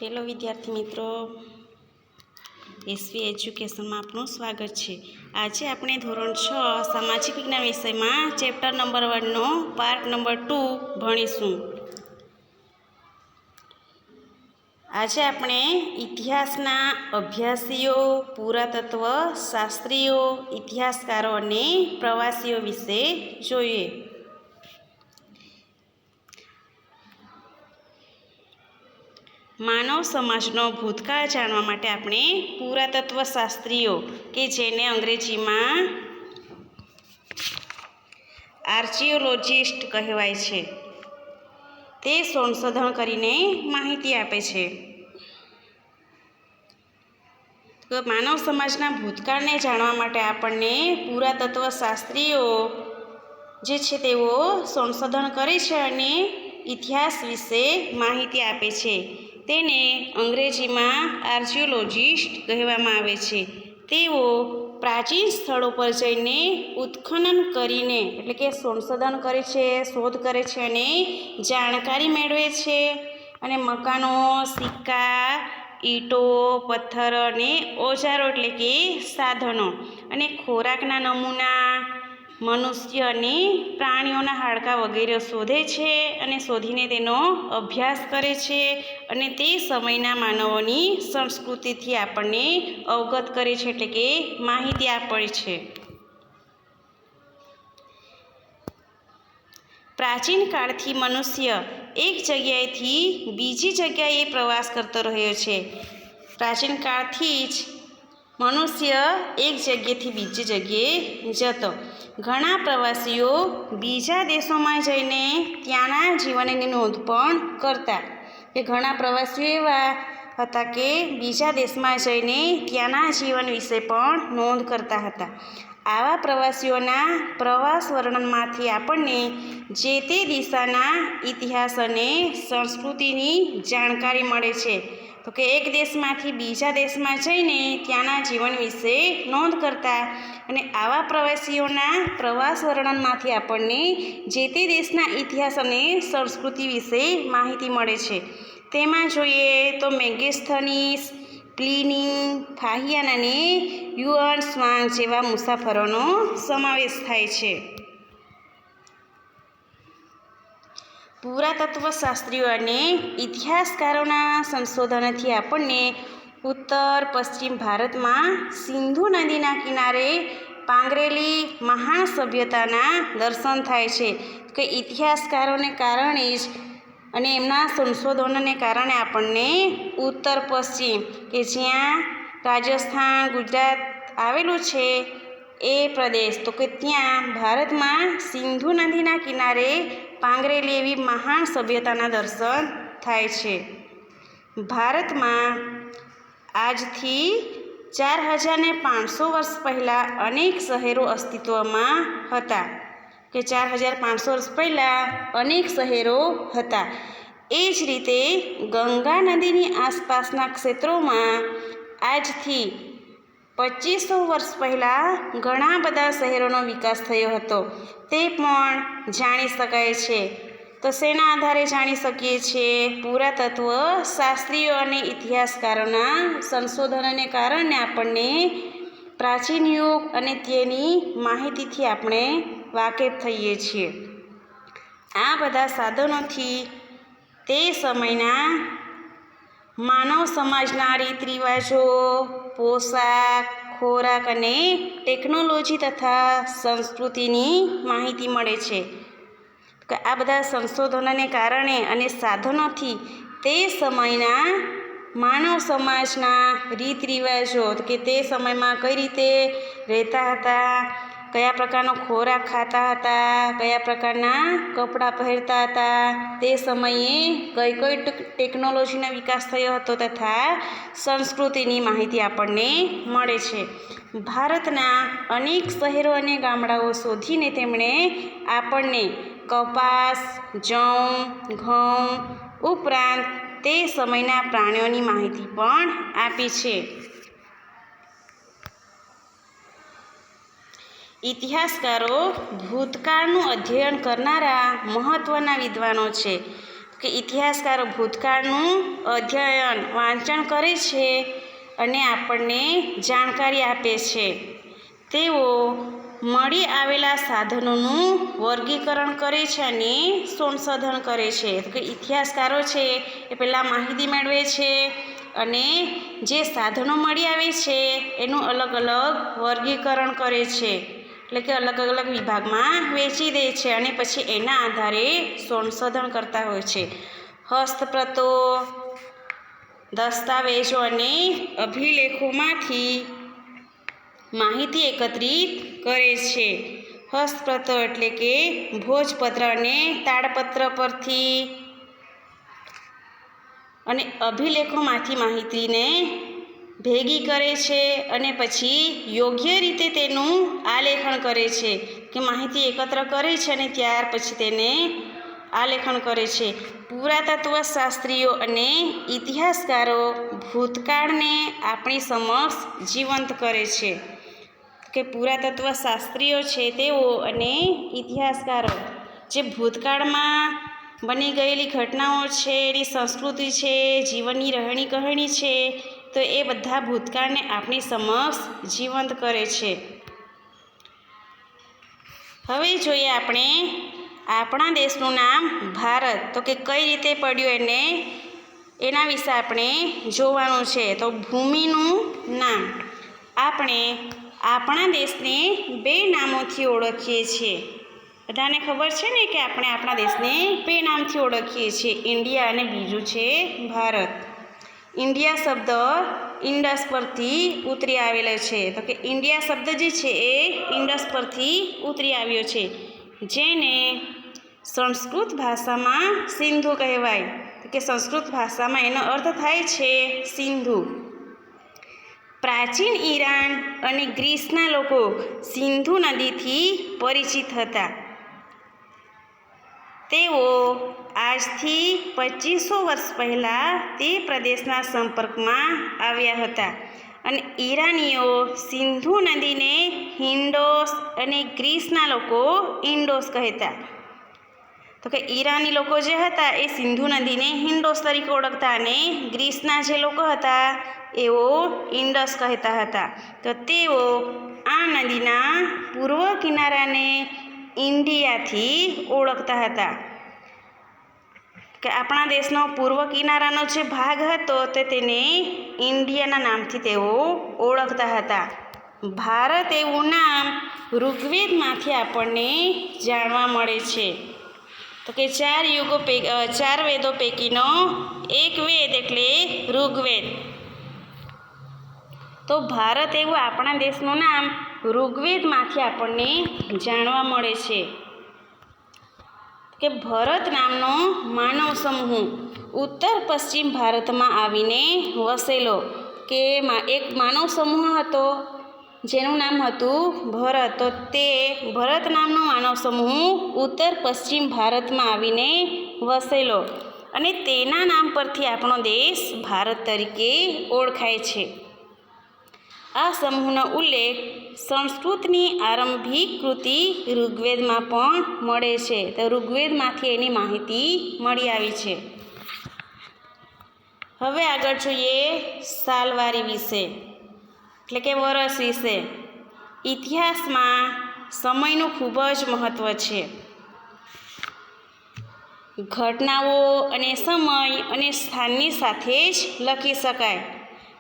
Hello વિદ્યાર્થી મિત્રો, SV એજ્યુકેશનમાં આપનું સ્વાગત છે। આજે આપણે ધોરણ 6 સામાજિક વિજ્ઞાન વિષયમાં ચેપ્ટર નંબર 1નો પાર્ટ નંબર 2 ભણીશું। આજે આપણે ઇતિહાસના અભ્યાસીઓ, પુરાતત્વ શાસ્ત્રીઓ, ઇતિહાસકારો અને પ્રવાસીઓ વિશે જોઈએ। માનવ સમાજનો ભૂતકાળ જાણવા માટે આપણે પુરાતત્વ શાસ્ત્રીઓ કે જેને અંગ્રેજીમાં આર્ચિયોલોજિસ્ટ કહેવાય છે, તે સંશોધન કરીને માહિતી આપે છે। તો માનવ સમાજના ભૂતકાળને જાણવા માટે આપણને પુરાતત્વ શાસ્ત્રીઓ જે છે તેઓ સંશોધન કરે છે અને ઇતિહાસ વિશે માહિતી આપે છે। તેને અંગ્રેજીમાં આર્ચિયોલોજિસ્ટ કહેવામાં આવે છે। તેઓ પ્રાચીન સ્થળો પર જઈને ઉત્ખનન કરીને એટલે કે સંશોધન કરે છે, શોધ કરે છે અને જાણકારી મેળવે છે અને મકાનો, સિક્કા, ઈંટો, પથ્થર અને ઓજારો એટલે કે સાધનો અને ખોરાકના નમૂના, મનુષ્ય અને પ્રાણીઓના હાડકાં વગેરે શોધે છે અને શોધીને તેનો અભ્યાસ કરે છે અને તે સમયના માનવોની સંસ્કૃતિથી આપણને અવગત કરે છે એટલે કે માહિતી આપે છે। પ્રાચીન કાળથી મનુષ્ય એક જગ્યાએથી બીજી જગ્યાએ પ્રવાસ કરતો રહ્યો છે। પ્રાચીન કાળથી જ મનુષ્ય એક જગ્યાએથી બીજી જગ્યાએ જતો। ઘણા પ્રવાસીઓ બીજા દેશોમાં જઈને ત્યાંના જીવનની નોંધ પણ કરતા, કે ઘણા પ્રવાસીઓ એવા હતા કે બીજા દેશમાં જઈને ત્યાંના જીવન વિશે પણ નોંધ કરતા હતા। આવા પ્રવાસીઓના પ્રવાસ વર્ણનમાંથી આપણને જે તે દિશાના ઇતિહાસ અને સંસ્કૃતિની જાણકારી મળે છે। તો કે એક દેશમાંથી બીજા દેશમાં જઈને ત્યાંના જીવન વિશે નોંધ કરતા અને આવા પ્રવાસીઓના પ્રવાસ વર્ણનમાંથી આપણને જે તે દેશના ઇતિહાસ અને સંસ્કૃતિ વિશે માહિતી મળે છે। તેમાં જોઈએ તો મેગેસ્થનીસ, પ્લિની, ફાહિયાન અને યુઅન ત્સાંગ જેવા મુસાફરોનો સમાવેશ થાય છે। પુરાતત્વ શાસ્ત્રીઓ અને ઇતિહાસકારોના સંશોધનથી આપણને ઉત્તર પશ્ચિમ ભારતમાં સિંધુ નદીના કિનારે પાંગરેલી મહાન સભ્યતાના દર્શન થાય છે। કે ઇતિહાસકારોને કારણે જ અને એમના સંશોધનોને કારણે આપણને ઉત્તર પશ્ચિમ કે જ્યાં રાજસ્થાન, ગુજરાત આવેલું છે એ પ્રદેશ, તો કે ત્યાં ભારતમાં સિંધુ નદીના કિનારે પાંગરેલી એવી મહાન સભ્યતાના દર્શન થાય છે। ભારતમાં આજથી 4500 વર્ષ પહેલાં અનેક શહેરો અસ્તિત્વમાં હતા, કે 4500 વર્ષ પહેલાં અનેક શહેરો હતા। એ જ રીતે ગંગા નદીની આસપાસના ક્ષેત્રોમાં આજથી 2500 વર્ષ પહેલાં ઘણા બધા શહેરોનો વિકાસ થયો હતો, તે પણ જાણી શકાય છે। તો શેના આધારે જાણી શકીએ છીએ? પુરાતત્વ શાસ્ત્રીઓ અને ઇતિહાસકારોના સંશોધનોને કારણે આપણને પ્રાચીન યુગ અને તેની માહિતીથી આપણે વાકેફ થઈએ છીએ। આ બધા સાધનોથી તે સમયના માનવ સમાજના રીત રિવાજો, પોશાક, ખોરાક અને ટેકનોલોજી તથા સંસ્કૃતિની માહિતી મળે છે। આ બધા સંશોધનોને કારણે અને સાધનોથી તે સમયના માનવ સમાજના રીત રિવાજો, કે તે સમયમાં કઈ રીતે રહેતા હતા, કયા પ્રકારનો ખોરાક ખાતા હતા, કયા પ્રકારના કપડાં પહેરતા હતા, તે સમયે કઈ કઈ ટેકનોલોજીનો વિકાસ થયો હતો તથા સંસ્કૃતિની માહિતી આપણને મળે છે। ભારતના અનેક શહેરો અને ગામડાઓ શોધીને તેમણે આપણને કપાસ, જવ, ઘઉં ઉપરાંત તે સમયના પ્રાણીઓની માહિતી પણ આપી છે। ઇતિહાસકારો ભૂતકાળનું અધ્યયન કરનારા મહત્ત્વના વિદ્વાનો છે। કે ઇતિહાસકારો ભૂતકાળનું અધ્યયન વાંચન કરે છે અને આપણને જાણકારી આપે છે. તેઓ મળી આવેલા સાધનોનું વર્ગીકરણ કરે છે અને સંશોધન કરે છે. તો કે ઇતિહાસકારો છે એ પહેલાં માહિતી મેળવે છે અને જે સાધનો મળી આવે છે એનું અલગ અલગ વર્ગીકરણ કરે છે, એટલે કે અલગ અલગ વિભાગમાં વહેંચી દે છે અને પછી એના આધારે સંશોધન કરતા હોય છે. હસ્તપ્રતો, દસ્તાવેજો અને અભિલેખોમાંથી માહિતી એકત્રિત કરે છે. હસ્તપ્રતો એટલે કે ભોજપત્ર અને તાડપત્ર પરથી, અને અભિલેખોમાંથી માહિતીને ભેગી કરે છે અને પછી યોગ્ય રીતે તેનું આલેખન કરે છે, કે માહિતી એકત્ર કરે છે અને ત્યાર પછી તેને આલેખન કરે છે. પુરાતત્વશાસ્ત્રીઓ અને ઇતિહાસકારો ભૂતકાળને આપણી સમક્ષ જીવંત કરે છે. કે પુરાતત્વશાસ્ત્રીઓ છે તેઓ અને ઇતિહાસકારો જે ભૂતકાળમાં બની ગયેલી ઘટનાઓ છે, એની સંસ્કૃતિ છે, જીવનની રહેણી કહેણી છે, તો એ બધા ભૂતકાળને આપણી સમક્ષ જીવંત કરે છે. હવે જોઈએ આપણે આપણા દેશનું નામ ભારત, તો કે કઈ રીતે પડ્યું એના વિશે આપણે જોવાનું છે. તો ભૂમિનું નામ, આપણે આપણા દેશને 2 નામોથી ઓળખીએ છીએ. બધાને ખબર છે ને કે આપણે આપણા દેશને 2 નામથી ઓળખીએ છીએ, ઇન્ડિયા અને બીજું છે ભારત. ઇન્ડિયા શબ્દ ઇન્ડસ પરથી ઉતરી આવેલો છે. તો કે ઇન્ડિયા શબ્દ જે છે એ ઇન્ડસ પરથી ઉતરી આવ્યો છે, જેને સંસ્કૃત ભાષામાં સિંધુ કહેવાય. તો કે સંસ્કૃત ભાષામાં એનો અર્થ થાય છે સિંધુ. પ્રાચીન ઈરાન અને ગ્રીસના લોકો સિંધુ નદીથી પરિચિત હતા. તેઓ આજથી 2500 વર્ષ પહેલાં તે પ્રદેશના સંપર્કમાં આવ્યા હતા અને ઈરાનીઓ સિંધુ નદીને હિન્ડોસ અને ગ્રીસના લોકો ઇન્ડોસ કહેતા. તો કે ઈરાની લોકો જે હતા એ સિંધુ નદીને હિન્ડોસ તરીકે ઓળખતા અને ગ્રીસના જે લોકો હતા એઓ ઇન્ડસ કહેતા હતા. તો તેઓ આ નદીના પૂર્વ કિનારાને ઇન્ડિયાથી ઓળખતા હતા. કે આપણા દેશનો પૂર્વ કિનારાનો જે ભાગ હતો તે તેને ઇન્ડિયાના નામથી તેઓ ઓળખતા હતા. ભારત એવું નામ ઋગ્વેદમાંથી આપણને જાણવા મળે છે. તો કે 4 વેદો પૈકીનો એક વેદ એટલે ઋગ્વેદ. તો ભારત એવું આપણા દેશનું નામ ઋગ્વેદમાંથી આપણને જાણવા મળે છે. કે ભરત નામનો માનવ સમૂહ ઉત્તર પશ્ચિમ ભારતમાં આવીને વસેલો. કે એક માનવ સમૂહ હતો જેનું નામ હતું ભરત. તો તે ભરત નામનો માનવ સમૂહ ઉત્તર પશ્ચિમ ભારતમાં આવીને વસેલો અને તેના નામ પરથી આપણો દેશ ભારત તરીકે ઓળખાય છે. આ સમૂહનો ઉલ્લેખ સંસ્કૃતની આરંભિક કૃતિ ઋગ્વેદમાં પણ મળે છે. તો ઋગ્વેદમાંથી એની માહિતી મળી આવી છે. હવે આગળ જોઈએ સાલવારી વિશે, એટલે કે વર્ષ વિશે. ઇતિહાસમાં સમયનું ખૂબ જ મહત્ત્વ છે. ઘટનાઓ અને સમય અને સ્થાનની સાથે જ લખી શકાય.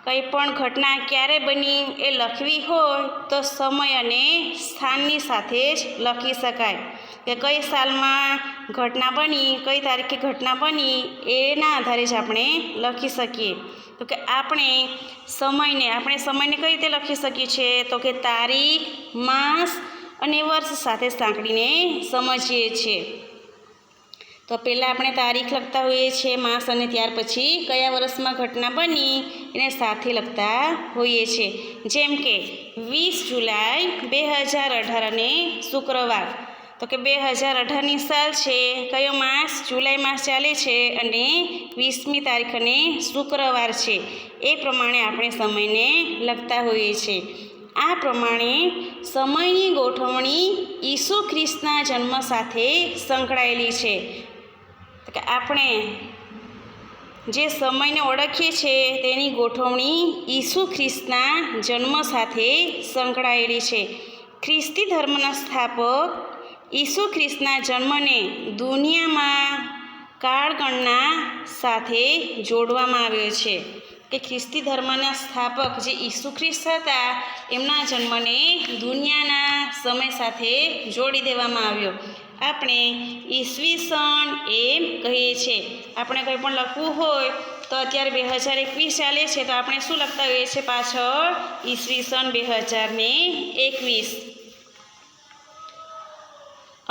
કંઈ પણ ઘટના ક્યારે બની એ લખવી હોય તો સમય અને સ્થાનની સાથે જ લખી શકાય. કે કઈ સાલમાં ઘટના બની, કઈ તારીખે ઘટના બની એના આધારે જ આપણે લખી શકીએ. તો કે આપણે સમયને કઈ રીતે લખી શકીએ છીએ? તો કે તારીખ, માસ અને વર્ષ સાથે સાંકળીને સમજીએ છીએ. તો પહેલાં આપણે તારીખ લખતા હોઈએ છીએ, માસ, અને ત્યાર પછી કયા વર્ષમાં ઘટના બની એને સાથે લખતા હોઈએ છીએ. જેમ કે 20 જુલાઈ 2018 અને શુક્રવાર. તો કે 2018ની સાલ છે, કયો માસ? જુલાઈ માસ ચાલે છે અને 20મી તારીખ અને શુક્રવાર છે. એ પ્રમાણે આપણે સમયને લખતા હોઈએ છીએ. આ પ્રમાણે સમયની ગોઠવણી ઈસુ ખ્રિસ્તના જન્મ સાથે સંકળાયેલી છે. તો કે આપણે જે સમયને ઓળખીએ છીએ તેની ગોઠવણી ઈસુ ખ્રિસ્તના જન્મ સાથે સંકળાયેલી છે. ખ્રિસ્તી ધર્મના સ્થાપક ઈસુ ખ્રિસ્તના જન્મને દુનિયામાં કાળગણના સાથે જોડવામાં આવ્યો છે. કે ખ્રિસ્તી ધર્મના સ્થાપક જે ઈસુ ખ્રિસ્ત હતા એમના જન્મને દુનિયાના સમય સાથે જોડી દેવામાં આવ્યો. આપણે ઈસવીસન એમ કહીએ છીએ. આપણે કંઈ પણ લખવું હોય તો અત્યારે 2021 ચાલે છે તો આપણે શું લખતા હોઈએ છીએ પાછળ ઈસવીસન 2021.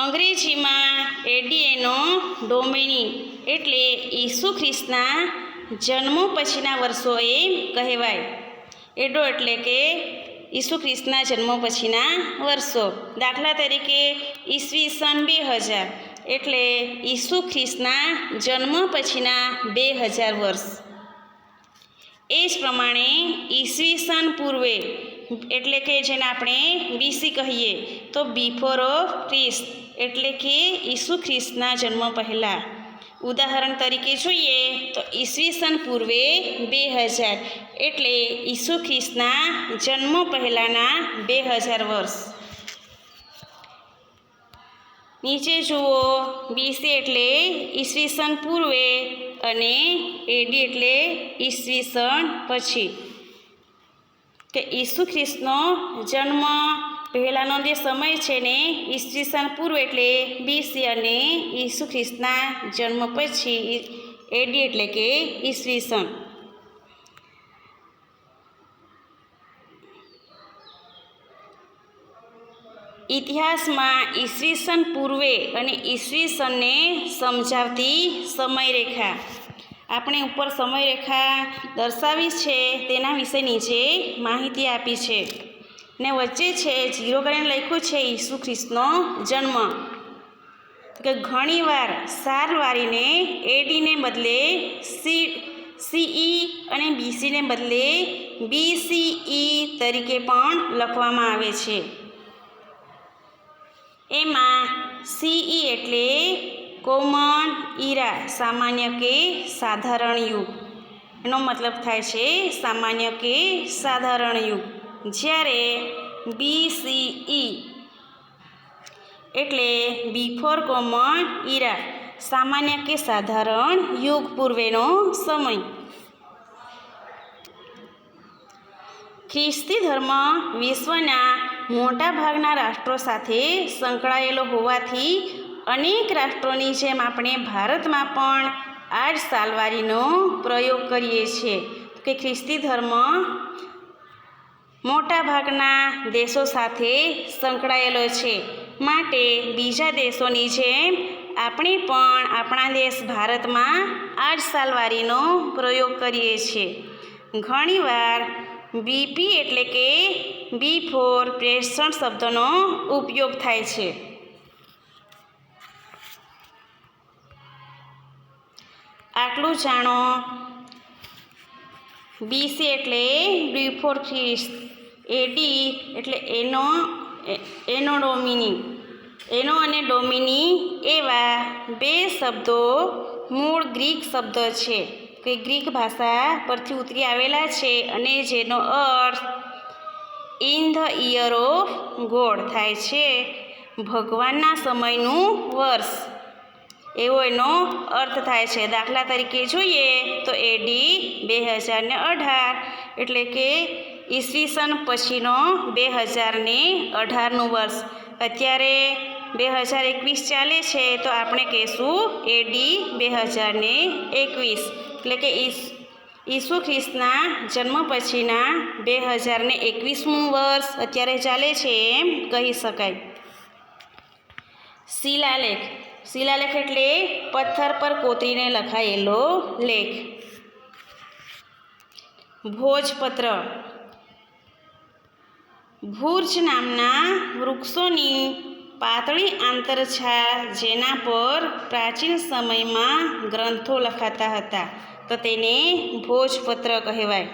અંગ્રેજીમાં એડી એનો ડોમિની એટલે ઈસુ ખ્રિસ્તના જન્મ પછીના વર્ષો એમ કહેવાય. એડો એટલે કે ઈસુ ખ્રિસ્તના જન્મ પછીના વર્ષો. દાખલા તરીકે ઈસવીસન 2000 એટલે ઈસુ ખ્રિસ્તના જન્મ પછીના 2000 વર્ષ. એ જ પ્રમાણે ઈસવીસન પૂર્વે એટલે કે જેને આપણે બીસી કહીએ તો બિફોર ઓફ ખ્રિસ્ત એટલે કે ઈસુ ખ્રિસ્તના જન્મ પહેલાં. ઉદાહરણ તરીકે જોઈએ તો ઈસવીસન પૂર્વે 2000 એટલે ઈસુ ખ્રિસ્તના જન્મ પહેલાંના 2000 વર્ષ. નીચે જુઓ, બીસી એટલે ઈસવીસન પૂર્વે અને એડી એટલે ઈસવીસન પછી. કે ઈસુ ખ્રિસ્તનો જન્મ પહેલાંનો જે સમય છે ને ઈસવીસન પૂર્વ એટલે બીસી અને ઈસુ ખ્રિસ્તના જન્મ પછી એડી એટલે કે ઈસવીસન. ઇતિહાસમાં ઈસવીસન પૂર્વે અને ઈસવીસનને સમજાવતી સમયરેખા આપણે ઉપર સમયરેખા દર્શાવી છે તેના વિશે નીચે માહિતી આપી છે. ને વચ્ચે છે 0 કરીને લખ્યું છે ઈસુ ખ્રિસ્તનો જન્મ. કે ઘણીવાર સાલ વારીને એડીને બદલે સીઈ અને બીસીને બદલે બીસીઈ તરીકે પણ લખવામાં આવે છે. એમાં સીઈ એટલે કોમન ઇરા સામાન્ય કે સાધારણ યુગ. એનો મતલબ થાય છે સામાન્ય કે સાધારણ યુગ. જ્યારે બીસીઈ એટલે બિફોર કોમન ઇરા સામાન્ય કે સાધારણ યુગ પૂર્વેનો સમય. ખ્રિસ્તી ધર્મ વિશ્વના મોટા ભાગના રાષ્ટ્રો સાથે સંકળાયેલો હોવાથી અનેક રાષ્ટ્રોની જેમ આપણે ભારતમાં પણ આ જ સાલવારીનો પ્રયોગ કરીએ છીએ. કે ખ્રિસ્તી ધર્મ મોટા ભાગના દેશો સાથે સંકળાયેલો છે, માટે બીજા દેશોની જેમ આપણે પણ આપણા દેશ ભારતમાં આ જ સાલવારીનો પ્રયોગ કરીએ છીએ. ઘણીવાર બીપી એટલે કે બિફોર પ્રેઝન્ટ શબ્દનો ઉપયોગ થાય છે. આટલું જાણો. બીસી એટલે બિફોર ખ્રિસ્ત, એડી એટલે એનો ડોમિની. એનો અને ડોમિની એવા બે શબ્દો મૂળ ગ્રીક શબ્દ છે કે ગ્રીક ભાષા પરથી ઉતરી આવેલા છે અને જેનો અર્થ in the year of God થાય છે, ભગવાનના સમયનું વર્ષ એવો એનો અર્થ થાય છે. દાખલા તરીકે જોઈએ તો એડી 2018 એટલે કે ઈસવીસન પછીનો 2018નું વર્ષ. અત્યારે 2021 ચાલે છે તો આપણે કહીશું એડી 2021 એટલે કે ઈસુ ખ્રિસ્તના જન્મ પછીના 2021મું વર્ષ અત્યારે ચાલે છે એમ કહી શકાય. શિલાલેખ. શિલાલેખ એટલે પથ્થર પર કોતરીને લખાયેલો લેખ. ભોજપત્ર. ભુર્જ નામના વૃક્ષોની પાતળી આંતરછાલ જેના પર પ્રાચીન સમયમાં ગ્રંથો લખાતા હતા તો તેને ભોજપત્ર કહેવાય.